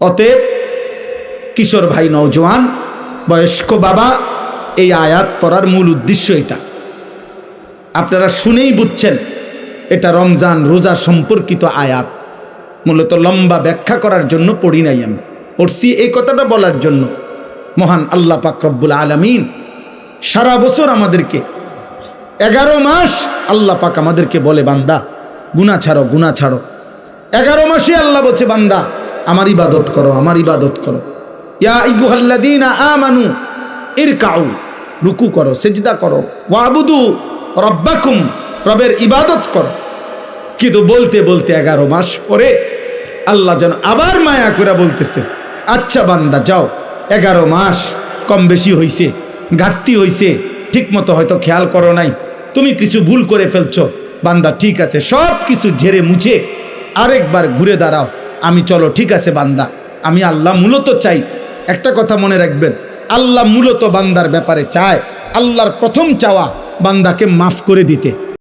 অতএব কিশোর ভাই, নওজোয়ান, বয়স্ক বাবা, এই আয়াত পড়ার মূল উদ্দেশ্য এটা। আপনারা শুনেই বুঝছেন এটা রমজান রোজা সম্পর্কিত আয়াত। মূলত লম্বা ব্যাখ্যা করার জন্য পড়ি নাই, আমি পড়ছি এই কথাটা বলার জন্য। মহান আল্লাহ পাক রব্বুল আলামিন সারা বছর আমাদেরকে 11 মাস আল্লাহ পাক আমাদেরকে বলে, বান্দা গুনাহ ছাড়ো, গুনাহ ছাড়ো। 11 মাসে আল্লাহ বলছে, বান্দা আমার ইবাদত করো, আমার ইবাদত করো। ইয়া আইয়ুহাল্লাযীনা আমানু ইরকাউ, রুকু করো, সিজদা করো, ওয়াবুদু রব্বাকুম, রবের ইবাদত করো। কিন্তু বলতে বলতে 11 মাস পরে আল্লাহ যেন আবার মায়া করে বলতেছে, আচ্ছা বান্দা যাও, 11 মাস কম বেশি হইছে, ঘাটতি হইছে, ঠিক মতো হয়তো খেয়াল করো নাই, তুমি কিছু ভুল করে ফেলছো, বান্দা ঠিক আছে, সব কিছু ঝেড়ে মুছে আরেকবার ঘুরে দাঁড়াও, আমি চলো, ঠিক আছে বান্দা, আমি আল্লাহ মূলত চাই। একটা কথা মনে রাখবেন, আল্লাহ মূলত বান্দার ব্যাপারে চায়, আল্লাহর প্রথম চাওয়া বান্দাকে মাফ করে দিতে।